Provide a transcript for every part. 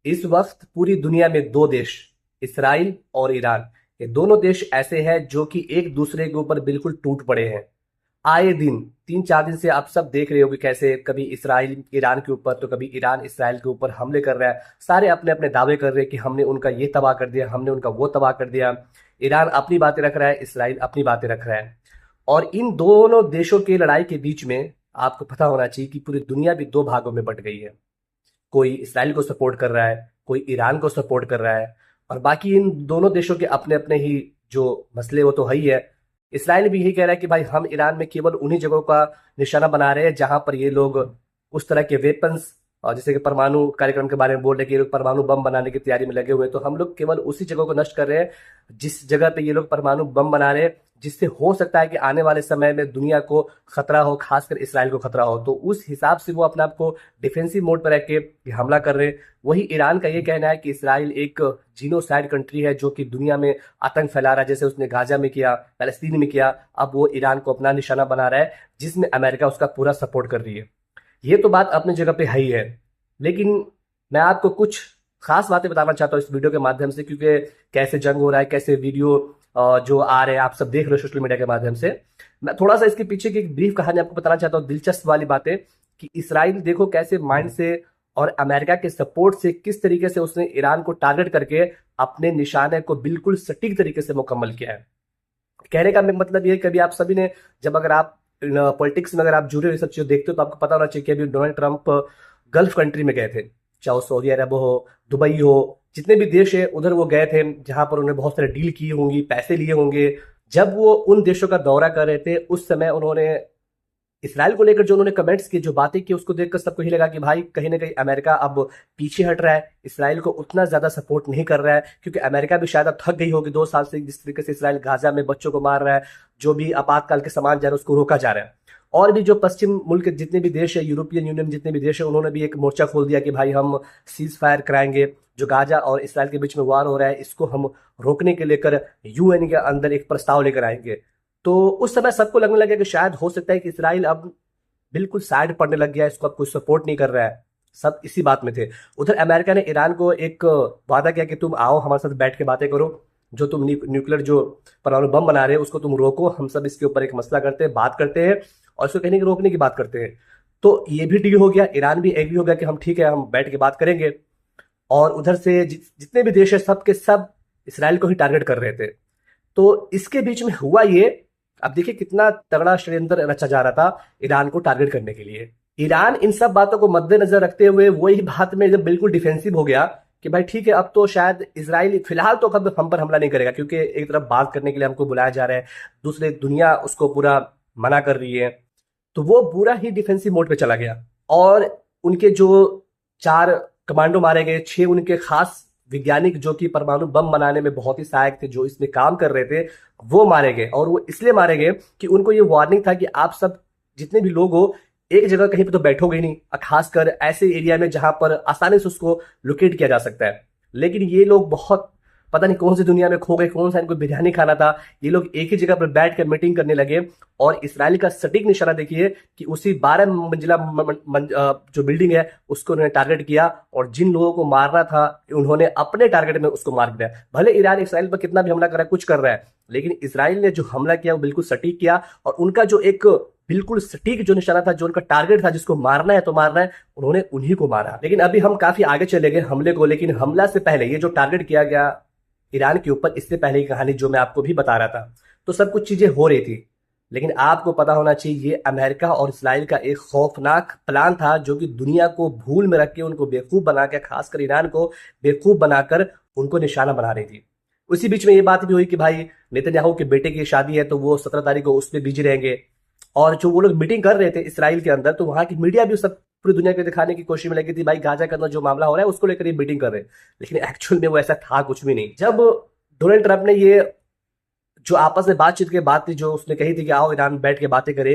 इस वक्त पूरी दुनिया में दो देश, इसराइल और ईरान, ये दोनों देश ऐसे हैं जो कि एक दूसरे के ऊपर बिल्कुल टूट पड़े हैं। आए दिन 3-4 दिन से आप सब देख रहे हो कि कैसे कभी इसराइल ईरान के ऊपर तो कभी ईरान इसराइल के ऊपर हमले कर रहा है। सारे अपने अपने दावे कर रहे हैं कि हमने उनका ये तबाह कर दिया, हमने उनका वो तबाह कर दिया। ईरान अपनी बातें रख रहा है, इसराइल अपनी बातें रख रहा है। और इन दोनों देशों की लड़ाई के बीच में आपको पता होना चाहिए कि पूरी दुनिया भी दो भागों में बंट गई है। कोई इसराइल को सपोर्ट कर रहा है, कोई ईरान को सपोर्ट कर रहा है। और बाकी इन दोनों देशों के अपने अपने ही जो मसले वो तो है ही है। इसराइल भी यही कह रहा है कि भाई हम ईरान में केवल उन्हीं जगहों का निशाना बना रहे हैं जहां पर ये लोग उस तरह के वेपन्स, और जैसे कि परमाणु कार्यक्रम के बारे में बोल रहे हैं कि ये लोग परमाणु बम बनाने की तैयारी में लगे हुए हैं, तो हम लोग केवल उसी जगह को नष्ट कर रहे हैं जिस जगह पे ये लोग परमाणु बम बना रहे हैं, जिससे हो सकता है कि आने वाले समय में दुनिया को खतरा हो, खासकर इसराइल को खतरा हो। तो उस हिसाब से वो अपने आप को डिफेंसिव मोड पर रख के हमला कर रहे हैं। वही ईरान का ये कहना है कि इसराइल एक जीनोसाइड कंट्री है जो कि दुनिया में आतंक फैला रहा है, जैसे उसने गाजा में किया, पैलेस्तीन में किया, अब वो ईरान को अपना निशाना बना रहा है, जिसमें अमेरिका उसका पूरा सपोर्ट कर रही है। ये तो बात अपनी जगह पे है ही है, लेकिन मैं आपको कुछ खास बातें बताना चाहता हूँ इस वीडियो के माध्यम से, क्योंकि कैसे जंग हो रहा है, कैसे वीडियो जो आ रहे हैं आप सब देख रहे हो सोशल मीडिया के माध्यम से। मैं थोड़ा सा इसके पीछे की एक ब्रीफ कहानी आपको बताना चाहता हूँ, दिलचस्प वाली बातें, कि इसराइल देखो कैसे माइंड से और अमेरिका के सपोर्ट से किस तरीके से उसने ईरान को टारगेट करके अपने निशाने को बिल्कुल सटीक तरीके से मुकम्मल किया है। कहने का मतलब ये है, कभी आप सभी ने, जब अगर आप पॉलिटिक्स में अगर आप जुड़े हुए सब चीजें देखते हो तो आपको पता होना चाहिए कि अभी डोनाल्ड ट्रंप गल्फ कंट्री में गए थे, चाहे वो सऊदी अरब हो, दुबई हो, जितने भी देश है उधर वो गए थे, जहां पर उन्होंने बहुत सारे डील की होंगी, पैसे लिए होंगे। जब वो उन देशों का दौरा कर रहे थे उस समय उन्होंने इसराइल को लेकर जो उन्होंने कमेंट्स की, जो बातें की, उसको देखकर सबको ही लगा कि भाई कहीं ना कहीं अमेरिका अब पीछे हट रहा है, इसराइल को उतना ज्यादा सपोर्ट नहीं कर रहा है, क्योंकि अमेरिका भी शायद अब थक गई होगी 2 साल से जिस तरीके से इसराइल गाजा में बच्चों को मार रहा है, जो भी आपातकाल के सामान जा रहा है उसको रोका जा रहा है। और भी जो पश्चिम मुल्क जितने भी देश है, यूरोपियन यूनियन जितने भी देश है, उन्होंने भी एक मोर्चा खोल दिया कि भाई हम सीज फायर कराएंगे, जो गाजा और इसराइल के बीच में वार हो रहा है इसको हम रोकने के लेकर यूएन के अंदर एक प्रस्ताव लेकर आएंगे। तो उस समय सबको लगने लगा कि शायद हो सकता है कि इसराइल अब बिल्कुल साइड पड़ने लग गया है, इसको अब कोई सपोर्ट नहीं कर रहा है। सब इसी बात में थे। उधर अमेरिका ने ईरान को एक वादा किया कि तुम आओ हमारे साथ बैठ के बातें करो, जो तुम न्यूक्लियर जो परमाणु बम बना रहे हो उसको तुम रोको, हम सब इसके ऊपर एक मसला करते हैं, बात करते हैं और इसको कहने की रोकने की बात करते हैं। तो ये भी डील हो गया, ईरान भी एग्री हो गया कि हम ठीक है, हम बैठ के बात करेंगे। और उधर से जितने भी देश है सब के सब इसराइल को ही टारगेट कर रहे थे। तो इसके बीच में हुआ ये, अब देखिए कितना तगड़ा षड्यंत्र रचा जा रहा था ईरान को टारगेट करने के लिए। ईरान इन सब बातों को मद्देनजर रखते हुए वही बात में जब बिल्कुल डिफेंसिव हो गया कि भाई ठीक है, अब तो शायद इजराइल फिलहाल तो कब हम पर हमला नहीं करेगा, क्योंकि एक तरफ बात करने के लिए हमको बुलाया जा रहा है, दूसरे दुनिया उसको पूरा मना कर रही है। तो वो पूरा ही डिफेंसिव मोड पे चला गया। और उनके जो 4 कमांडो मारे गए, 6 उनके खास वैज्ञानिक जो कि परमाणु बम बनाने में बहुत ही सहायक थे, जो इसमें काम कर रहे थे, वो मारे गए। और वो इसलिए मारे गए कि उनको ये वार्निंग था कि आप सब जितने भी लोग हो एक जगह कहीं पे तो बैठोगे ही नहीं, खासकर ऐसे एरिया में जहां पर आसानी से उसको लोकेट किया जा सकता है। लेकिन ये लोग बहुत पता नहीं कौन सी दुनिया में खो गए, कौन सा इनको बिरयानी खाना था, ये लोग एक ही जगह पर बैठ कर मीटिंग करने लगे। और इसराइल का सटीक निशाना देखिए कि उसी 12 मंजिला जो बिल्डिंग है उसको उन्होंने टारगेट किया, और जिन लोगों को मारना था उन्होंने अपने टारगेट में उसको मार दिया। भले ईरान इसराइल पर कितना भी हमला कर रहा है, कुछ कर रहा है, लेकिन इसराइल ने जो हमला किया वो बिल्कुल सटीक किया। और उनका जो एक बिल्कुल सटीक जो निशाना था, जो उनका टारगेट था, जिसको मारना है तो मारना है, उन्होंने उन्हीं को मारा। लेकिन अभी हम काफी आगे चले गए हमले को, लेकिन हमला से पहले ये जो टारगेट किया गया ईरान के ऊपर, इससे पहले की कहानी जो मैं आपको भी बता रहा था, तो सब कुछ चीजें हो रही थी। लेकिन आपको पता होना चाहिए ये अमेरिका और इसराइल का एक खौफनाक प्लान था, जो कि दुनिया को भूल में रख के उनको बेवकूफ बना के, खासकर ईरान को बेवकूफ बनाकर उनको निशाना बना रही थी। उसी बीच में ये बात भी हुई कि भाई नेतन्याहू के बेटे की शादी है तो वो 17 तारीख को उसमें बिजी रहेंगे। और जो वो लोग मीटिंग कर रहे थे इसराइल के अंदर, तो वहां की मीडिया भी सब पूरी दुनिया को दिखाने की कोशिश में लगी थी, भाई गाजा के अंदर जो मामला हो रहा है उसको लेकर ये मीटिंग कर रहे हैं। लेकिन एक्चुअल में वो ऐसा था कुछ भी नहीं। जब डोनाल्ड ट्रंप ने ये जो आपस में बातचीत की बात थी, जो उसने कही थी कि आओ ईरान बैठ के बातें करे,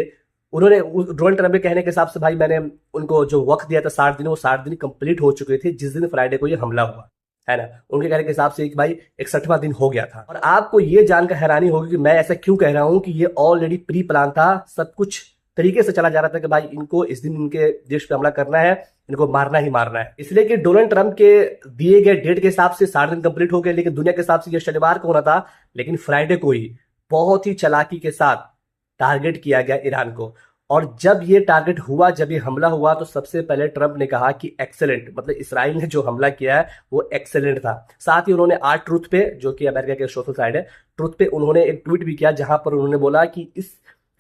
उन्होंने डोनाल्ड ट्रंप के कहने के हिसाब से भाई मैंने उनको जो वक्त दिया था 60 दिन, वो 60 दिन कंप्लीट हो चुके थे जिस दिन फ्राइडे को ये हमला हुआ है ना। उनके कहने के हिसाब से एक भाई 61वां दिन हो गया था। और आपको ये जानकर हैरानी होगी कि मैं ऐसा क्यों कह रहा हूं कि ये ऑलरेडी प्री प्लान था, सब कुछ तरीके से चला जा रहा था कि भाई इनको इस दिन इनके देश पे हमला करना है, इनको मारना ही मारना है। इसलिए कि डोनाल्ड ट्रंप के दिए गए डेट के हिसाब से 60 दिन कंप्लीट हो गए, लेकिन दुनिया के हिसाब से ये शनिवार को होना था, लेकिन फ्राइडे को ही बहुत ही चालाकी के साथ टारगेट किया गया ईरान को। और जब ये टारगेट हुआ, जब ये हमला हुआ, तो सबसे पहले ट्रंप ने कहा कि एक्सेलेंट, मतलब इसराइल ने जो हमला किया है वो एक्सेलेंट था। साथ ही उन्होंने आज ट्रुथ पे, जो कि अमेरिका के सोशल साइट है, ट्रुथ पे उन्होंने एक ट्वीट भी किया जहां पर उन्होंने बोला कि इस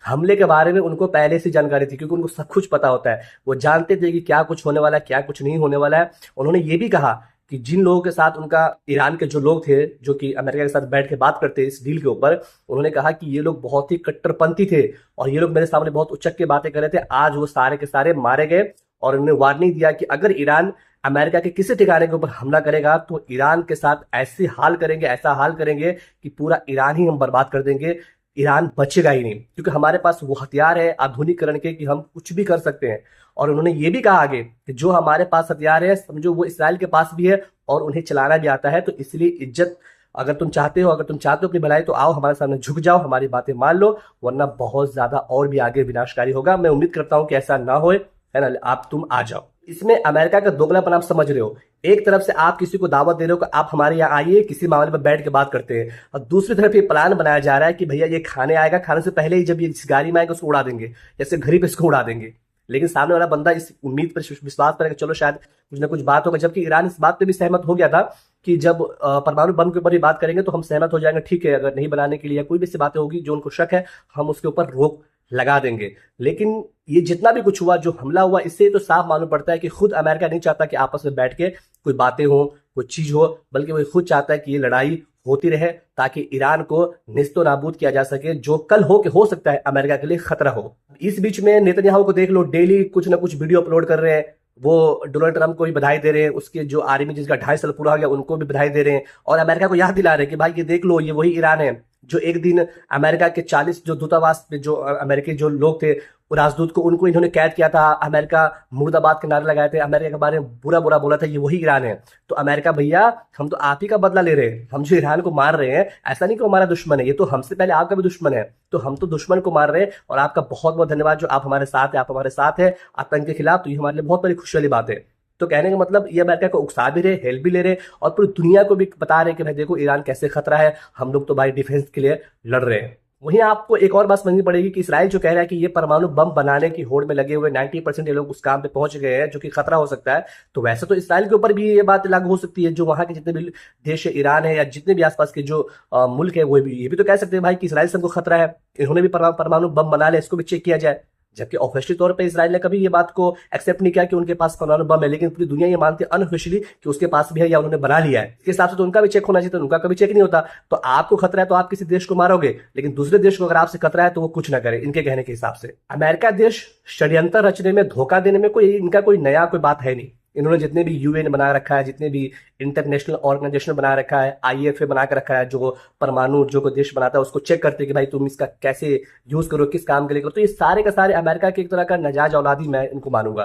हमले के बारे में उनको पहले से जानकारी थी, क्योंकि उनको सब कुछ पता होता है। वो जानते थे कि क्या कुछ होने वाला है, क्या कुछ नहीं होने वाला है। उन्होंने ये भी कहा कि जिन लोगों के साथ उनका, ईरान के जो लोग थे जो कि अमेरिका के साथ बैठ के बात करते इस डील के ऊपर, उन्होंने कहा कि ये लोग बहुत ही कट्टरपंथी थे और ये लोग मेरे सामने बहुत उचक के बातें कर रहे थे। आज वो सारे के सारे मारे गए और उन्होंने वार्निंग दिया कि अगर ईरान अमेरिका के किसी ठिकाने के ऊपर हमला करेगा तो ईरान के साथ ऐसे हाल करेंगे, ऐसा हाल करेंगे कि पूरा ईरान ही हम बर्बाद कर देंगे, ईरान बचेगा ही नहीं, क्योंकि हमारे पास वो हथियार है आधुनिकीकरण के कि हम कुछ भी कर सकते हैं। और उन्होंने ये भी कहा आगे कि जो हमारे पास हथियार है, समझो वो इसराइल के पास भी है और उन्हें चलाना भी आता है। तो इसलिए इज्जत, अगर तुम चाहते हो अपनी भलाई, तो आओ हमारे सामने झुक जाओ, हमारी बातें मान लो, वरना बहुत ज्यादा और भी आगे विनाशकारी होगा। मैं उम्मीद करता हूं कि ऐसा ना होए, है ना, आप तुम आ जाओ। इसमें अमेरिका का दोगलापन आप समझ रहे हो। एक तरफ से आप किसी को दावत दे रहे हो कि आप हमारे यहाँ आइए, किसी मामले पर बैठ के बात करते हैं, और दूसरी तरफ ये प्लान बनाया जा रहा है कि भैया ये खाने आएगा, खाने से पहले ही जब ये इस गाड़ी में आएगा उसको उड़ा देंगे, जैसे घड़ी पे इसको उड़ा देंगे। लेकिन सामने वाला बंदा इस उम्मीद पर, विश्वास पर, चलो शायद कुछ ना कुछ बात होगा। जबकि ईरान इस बात पे भी सहमत हो गया था कि जब परमाणु बम के ऊपर भी बात करेंगे तो हम सहमत हो जाएंगे, ठीक है, अगर नहीं बनाने के लिए कोई भी ऐसी बातें होगी जो उनको शक है, हम उसके ऊपर रोक लगा देंगे। लेकिन ये जितना भी कुछ हुआ, जो हमला हुआ, इससे तो साफ मालूम पड़ता है कि खुद अमेरिका नहीं चाहता कि आपस में बैठ के कोई बातें हो, कोई चीज हो, बल्कि वो खुद चाहता है कि ये लड़ाई होती रहे ताकि ईरान को निस्तो नाबूद किया जा सके, जो कल हो सकता है अमेरिका के लिए खतरा हो। इस बीच में नेतन्याहू को देख लो, डेली कुछ ना कुछ वीडियो अपलोड कर रहे हैं। वो डोनाल्ड ट्रंप को भी बधाई दे रहे हैं, उसके जो आर्मी जिसका 2.5 साल पूरा हो गया उनको भी बधाई दे रहे हैं, और अमेरिका को याद दिला रहे हैं कि भाई ये देख लो, ये वही ईरान है जो एक दिन अमेरिका के 40 जो दूतावास में जो अमेरिकी जो लोग थे, राजदूत को, उनको इन्होंने कैद किया था। अमेरिका मुर्दाबाद के नारे लगाए थे, अमेरिका के बारे में बुरा बुरा बोला था, ये वही ईरान है। तो अमेरिका भैया, हम तो आप ही का बदला ले रहे हैं। हम जो ईरान को मार रहे हैं, ऐसा नहीं कि हमारा दुश्मन है, ये तो हमसे पहले आपका भी दुश्मन है। तो हम तो दुश्मन को मार रहे हैं, और आपका बहुत बहुत धन्यवाद जो आप हमारे साथ है, आप हमारे साथ है आतंक के खिलाफ। तो ये हमारे लिए बहुत बड़ी खुशी वाली बात है। तो कहने का मतलब ये अमेरिका को उकसा भी रहे, हेल्प भी ले रहे, और पूरी दुनिया को भी बता रहे कि भाई देखो ईरान कैसे खतरा है, हम लोग तो भाई डिफेंस के लिए लड़ रहे हैं। वहीं आपको एक और बात समझनी पड़ेगी कि इसराइल जो कह रहा है कि ये परमाणु बम बनाने की होड़ में लगे हुए 90% ये लोग उस काम पे पहुंच गए हैं जो कि खतरा हो सकता है। तो वैसे तो इसराइल के ऊपर भी ये बात लागू हो सकती है, जो वहां के जितने भी देश है, ईरान है या जितने भी आसपास के जो मुल्क है, वो भी ये भी तो कह सकते हैं भाई कि इसराइल से हमको खतरा है, इन्होंने भी परमाणु बम बना लिया, इसको भी चेक किया जाए। जबकि ऑफिशियली तौर पे इसराइल ने कभी ये बात को एक्सेप्ट नहीं किया कि उनके पास परमाणु बम है, लेकिन पूरी दुनिया ये मानती है अनऑफिशियली कि उसके पास भी है या उन्होंने बना लिया है। इसके हिसाब से तो उनका भी चेक होना चाहिए, तो उनका कभी चेक नहीं होता। तो आपको खतरा है तो आप किसी देश को मारोगे, लेकिन दूसरे देश को अगर आपसे खतरा है तो वो कुछ ना करे, इनके कहने के हिसाब से। अमेरिका देश षड्यंत्र रचने में, धोखा देने में कोई इनका कोई नया कोई बात है नहीं। इन्होंने जितने भी यूएन बना रखा है, जितने भी इंटरनेशनल ऑर्गेनाइजेशन बना रखा है, आईएफए बना के रखा है, जो परमाणु जो कोई देश बनाता है उसको चेक करते हैं कि भाई तुम इसका कैसे यूज करो, किस काम के लिए करो। तो ये सारे का सारे अमेरिका के एक तरह का नजायज औलादी मैं इनको मानूंगा।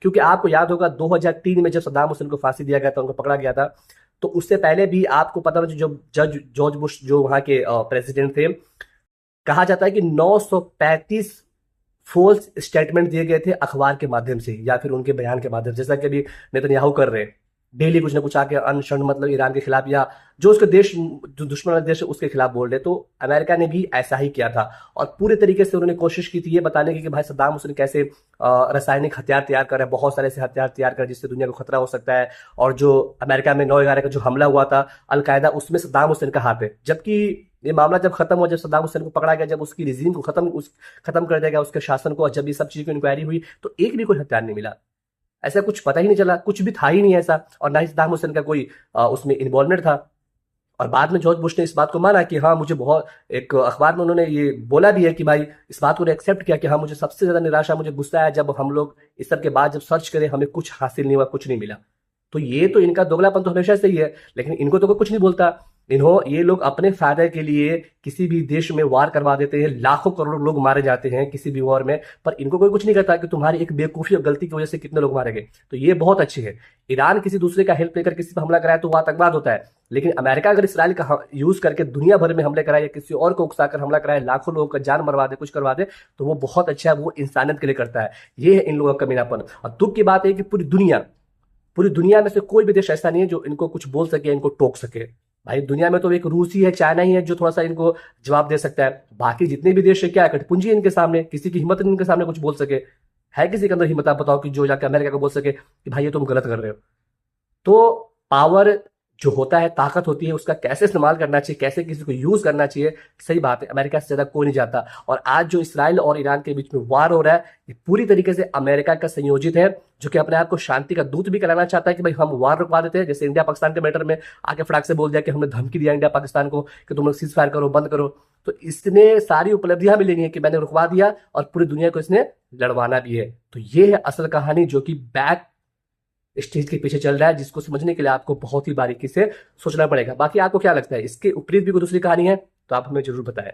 क्योंकि आपको याद होगा 2003 में जब सद्दाम हुसैन को फांसी दिया गया था, उनको पकड़ा गया था, तो उससे पहले भी आपको पता होगा जो जज जॉर्ज बुश जो वहां के प्रेसिडेंट थे, कहा जाता है कि 935 फोल्स स्टेटमेंट दिए गए थे अखबार के माध्यम से या फिर उनके बयान के माध्यम से, जैसा कि अभी नेतन्याहू कर रहे हैं। डेली कुछ ना कुछ आके अनशन, मतलब ईरान के खिलाफ या जो उसके देश, जो दुश्मन वाला देश है उसके खिलाफ बोल रहे। तो अमेरिका ने भी ऐसा ही किया था और पूरे तरीके से उन्होंने कोशिश की थी ये बताने की कि भाई सद्दाम हुसैन कैसे रासायनिक हथियार तैयार कर रहे हैं, बहुत सारे ऐसे हथियार तैयार कर जिससे दुनिया को खतरा हो सकता है। और जो अमेरिका में 9/11 का जो हमला हुआ था अलकायदा, उसमें सद्दाम हुसैन का हाथ है। जबकि ये मामला जब खत्म हुआ, जब सद्दाम हुसैन को पकड़ा गया, जब उसकी रिजीम को खत्म कर दिया गया, उसके शासन को, जब ये सब चीज की इंक्वायरी हुई, तो एक भी कोई हथियार नहीं मिला। ऐसा कुछ पता ही नहीं चला, कुछ भी था ही नहीं ऐसा, और ना ही सद्दाम हुसैन का कोई उसमें इन्वॉल्वमेंट था। और बाद में जॉर्ज बुश ने इस बात को माना कि हाँ, मुझे बहुत, एक अखबार में उन्होंने ये बोला भी है कि भाई इस बात को एक्सेप्ट किया कि हाँ, मुझे सबसे ज्यादा निराशा, मुझे गुस्सा आया जब हम लोग इस सब के बाद जब सर्च करें हमें कुछ हासिल नहीं हुआ, कुछ नहीं मिला। तो ये तो इनका दोगलापन तो हमेशा से ही है, लेकिन इनको तो कोई कुछ नहीं बोलता। ये लोग अपने फायदे के लिए किसी भी देश में वार करवा देते हैं, लाखों करोड़ों लोग मारे जाते हैं किसी भी वॉर में, पर इनको कोई कुछ नहीं करता कि तुम्हारी एक बेवकूफी और गलती की वजह से कितने लोग मारे गए। तो ये बहुत अच्छी है। ईरान किसी दूसरे का हेल्प लेकर किसी पर हमला कराए तो वो आतंकवाद होता है, लेकिन अमेरिका अगर इसराइल का यूज करके दुनिया भर में हमले कराए या किसी और को उकसाकर हमला कराए, लाखों लोगों का जान मरवा दे, कुछ करवा दे, तो वो बहुत अच्छा है, वो इंसानियत के लिए करता है। ये है इन लोगों का कमीनापन। और दुख की बात है कि पूरी दुनिया में से कोई भी देश ऐसा नहीं है जो इनको कुछ बोल सके, इनको टोक सके। भाई दुनिया में तो एक रूस ही है, चाइना ही है जो थोड़ा सा इनको जवाब दे सकता है। बाकी जितने भी देश है क्या है, कठपुंजी है इनके सामने, किसी की हिम्मत नहीं इनके सामने कुछ बोल सके। है किसी के अंदर हिम्मत? आप बताओ कि जो जाकर अमेरिका को बोल सके कि भाई ये तुम गलत कर रहे हो। तो पावर जो होता है, ताकत होती है, उसका कैसे इस्तेमाल करना चाहिए, कैसे किसी को यूज करना चाहिए, सही बात है, अमेरिका से ज्यादा कोई नहीं जाता। और आज जो इसराइल और ईरान के बीच में वार हो रहा है, ये पूरी तरीके से अमेरिका का संयोजित है, जो कि अपने आप को शांति का दूत भी कराना चाहता है कि भाई हम वार रुकवा देते हैं। जैसे इंडिया पाकिस्तान के मैटर में आके फटाक से बोल दिया कि हमने धमकी दिया इंडिया पाकिस्तान को कि तुम लोग सीज फायर करो, बंद करो। तो इसने सारी उपलब्धियां भी लेनी है कि मैंने रुकवा दिया, और पूरी दुनिया को इसने लड़वाना भी है। तो ये है असल कहानी, जो कि बैक स्टेज के पीछे चल रहा है, जिसको समझने के लिए आपको बहुत ही बारीकी से सोचना पड़ेगा। बाकी आपको क्या लगता है, इसके विपरीत भी कोई दूसरी कहानी है तो आप हमें जरूर बताएं।